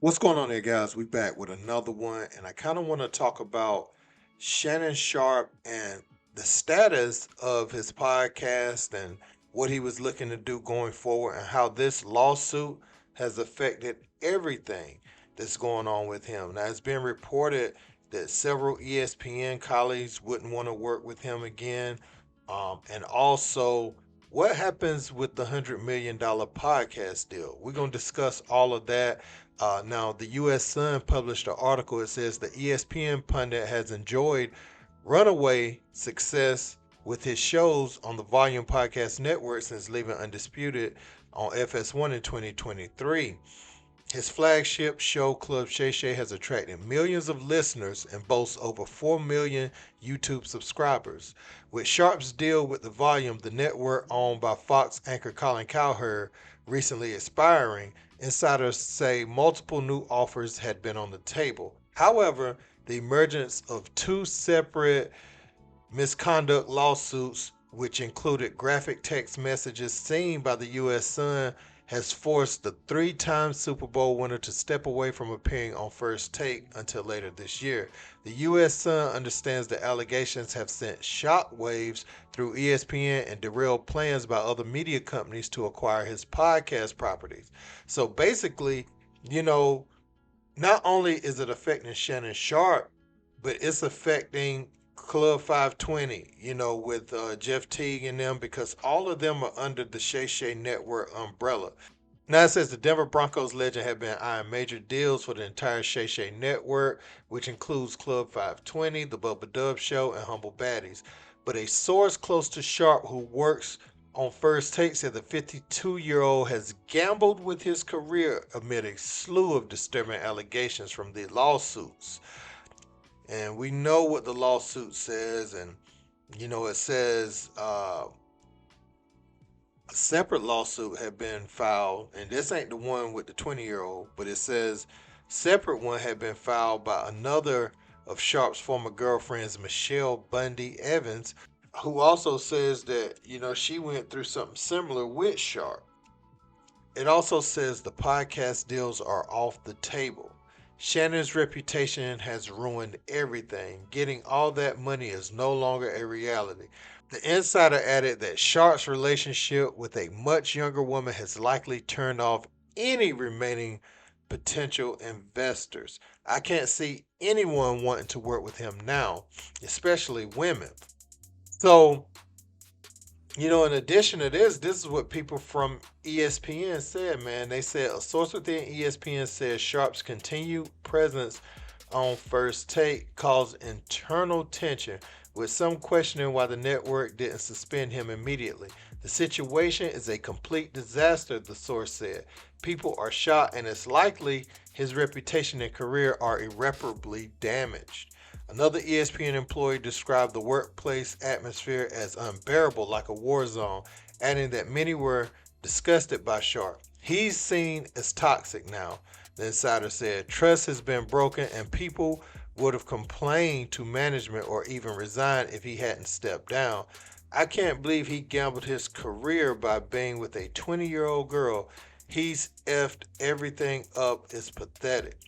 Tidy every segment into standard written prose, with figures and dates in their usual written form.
What's going on there, guys? We back with another one, and I kind of want to talk about Shannon Sharpe and the status of his podcast and what he was looking to do going forward, and how this lawsuit has affected everything that's going on with him. Now, it's been reported that several ESPN colleagues wouldn't want to work with him again, and also what happens with the $100 million podcast deal. We're going to discuss all of that now, the U.S. Sun published an article. It says the ESPN pundit has enjoyed runaway success with his shows on the Volume Podcast Network since leaving Undisputed on FS1 in 2023. His flagship show, Club Shay Shay, has attracted millions of listeners and boasts over 4 million YouTube subscribers. With Sharp's deal with the Volume, the network owned by Fox anchor Colin Cowherd, recently expiring, insiders say multiple new offers had been on the table. However, the emergence of two separate misconduct lawsuits, which included graphic text messages seen by the U.S. Sun, has forced the three-time Super Bowl winner to step away from appearing on First Take until later this year. The U.S. Sun understands the allegations have sent shockwaves through ESPN and derailed plans by other media companies to acquire his podcast properties. So basically, you know, not only is it affecting Shannon Sharpe, but it's affecting Club 520, with Jeff Teague and them, because all of them are under the Shay Shay Network umbrella. Now it says the Denver Broncos legend had been eyeing major deals for the entire Shay Shay Network, which includes Club 520, The Bubba Dub Show, and Humble Baddies. But a source close to Sharp who works on First Take said the 52-year-old has gambled with his career amid a slew of disturbing allegations from the lawsuits. And we know what the lawsuit says, and it says a separate lawsuit had been filed, and this ain't the one with the 20-year-old, but it says separate one had been filed by another of Sharp's former girlfriends, Michelle Bundy Evans, who also says that she went through something similar with Sharp. It also says the podcast deals are off the table. Shannon's reputation has ruined everything. Getting all that money is no longer a reality. The insider added that Sharp's relationship with a much younger woman has likely turned off any remaining potential investors. I can't see anyone wanting to work with him now, especially women. So, in addition to this is what people from ESPN said, man. They said a source within ESPN says Sharp's continued presence on First Take caused internal tension, with some questioning why the network didn't suspend him immediately. The situation is a complete disaster, the source said. People are shocked, and it's likely his reputation and career are irreparably damaged. Another ESPN employee described the workplace atmosphere as unbearable, like a war zone, adding that many were disgusted by Sharp. He's seen as toxic now, the insider said. Trust has been broken, and people would have complained to management or even resigned if he hadn't stepped down. I can't believe he gambled his career by being with a 20-year-old girl. He's effed everything up. It's pathetic.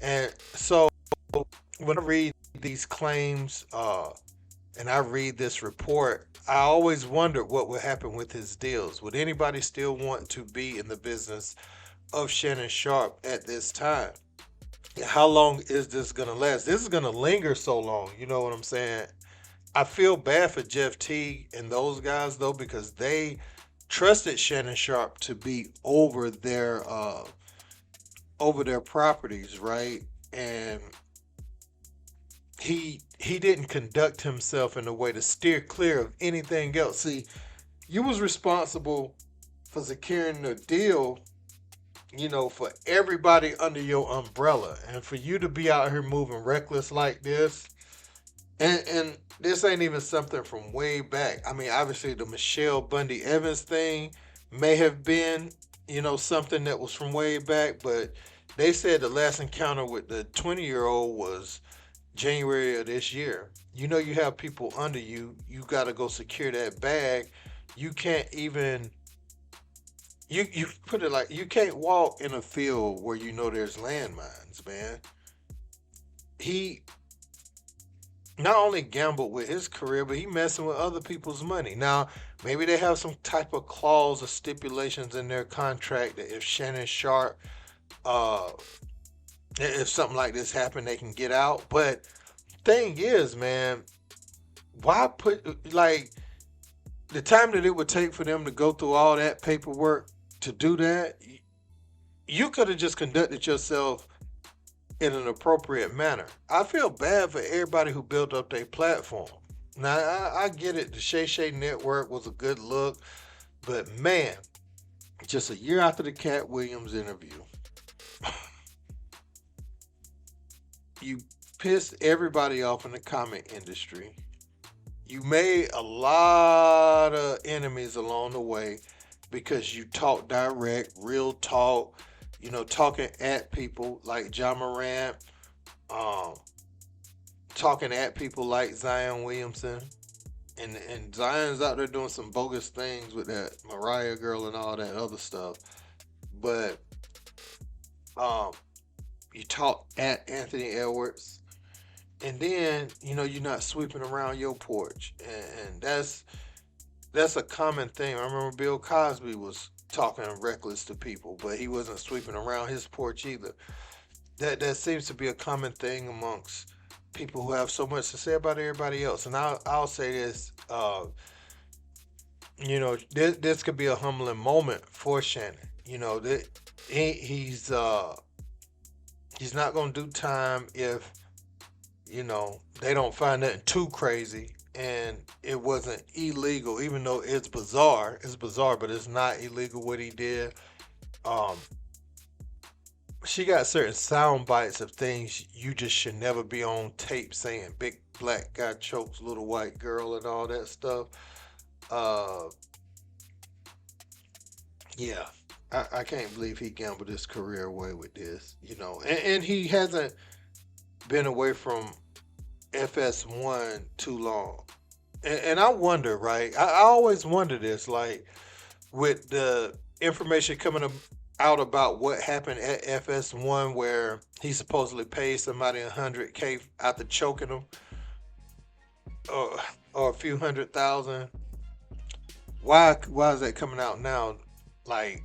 And so when I read these claims and I read this report, I always wondered what would happen with his deals. Would anybody still want to be in the business of Shannon Sharpe at this time? How long is this going to last? This is going to linger so long. You know what I'm saying? I feel bad for Jeff Teague and those guys, though, because they trusted Shannon Sharpe to be over their properties, right? And he didn't conduct himself in a way to steer clear of anything else. See, you was responsible for securing the deal, for everybody under your umbrella, and for you to be out here moving reckless like this, and this ain't even something from way back. I mean, obviously the Michelle Bundy Evans thing may have been, something that was from way back, but they said the last encounter with the 20-year-old was January of this year. You have people under you. You got to go secure that bag. You can't even you put it like you can't walk in a field where you know there's landmines, man. He not only gambled with his career, but he messing with other people's money. Now, maybe they have some type of clause or stipulations in their contract that if Shannon Sharp, uh, if something like this happened, they can get out. But thing is, man, why put like the time that it would take for them to go through all that paperwork to do that? You could have just conducted yourself in an appropriate manner. I feel bad for everybody who built up their platform. Now I get it. The Shay Shay Network was a good look, but man, just a year after the Cat Williams interview, you pissed everybody off in the comic industry. You made a lot of enemies along the way because you talk direct, real talk. Talking at people like John Morant, um, talking at people like Zion Williamson, and Zion's out there doing some bogus things with that Mariah girl and all that other stuff. But um, you talk at Anthony Edwards, and then you're not sweeping around your porch, and that's a common thing. I remember Bill Cosby was talking reckless to people, but he wasn't sweeping around his porch either. That seems to be a common thing amongst people who have so much to say about everybody else. And I'll say this, this could be a humbling moment for Shannon. That he's he's not gonna do time if they don't find nothing too crazy and it wasn't illegal, even though it's bizarre. It's bizarre, but it's not illegal what he did. Um, she got certain sound bites of things you just should never be on tape saying. Big black guy chokes little white girl and all that stuff. Uh, yeah, I can't believe he gambled his career away with this. And he hasn't been away from FS1 too long. And I wonder, right? I always wonder this, like with the information coming out about what happened at FS1, where he supposedly paid somebody 100K after choking him, or a few hundred thousand. Why is that coming out now? Like,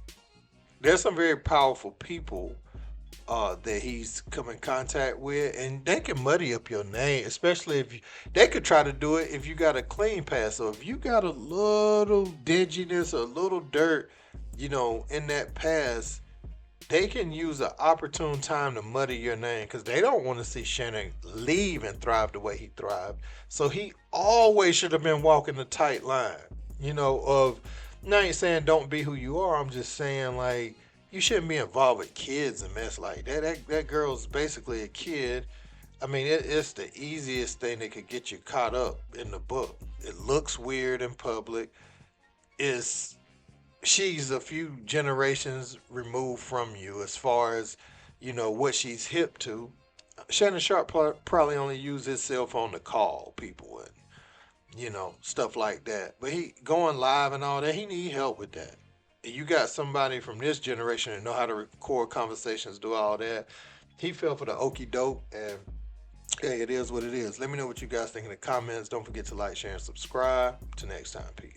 there's some very powerful people that he's come in contact with, and they can muddy up your name, especially if they could try to do it if you got a clean pass. So if you got a little dinginess or a little dirt, in that pass, they can use an opportune time to muddy your name because they don't want to see Shannon leave and thrive the way he thrived. So he always should have been walking the tight line, of, now I ain't saying don't be who you are. I'm just saying, like, you shouldn't be involved with kids and mess like that. That girl's basically a kid. I mean, it's the easiest thing that could get you caught up in the book. It looks weird in public. It's She's a few generations removed from you as far as what she's hip to. Shannon Sharp probably only used his cell phone to call people and stuff like that. But he going live and all that, he need help with that. You got somebody from this generation that know how to record conversations, do all that. He fell for the okey doke, and hey, it is what it is. Let me know what you guys think in the comments. Don't forget to like, share, and subscribe. Till next time, peace.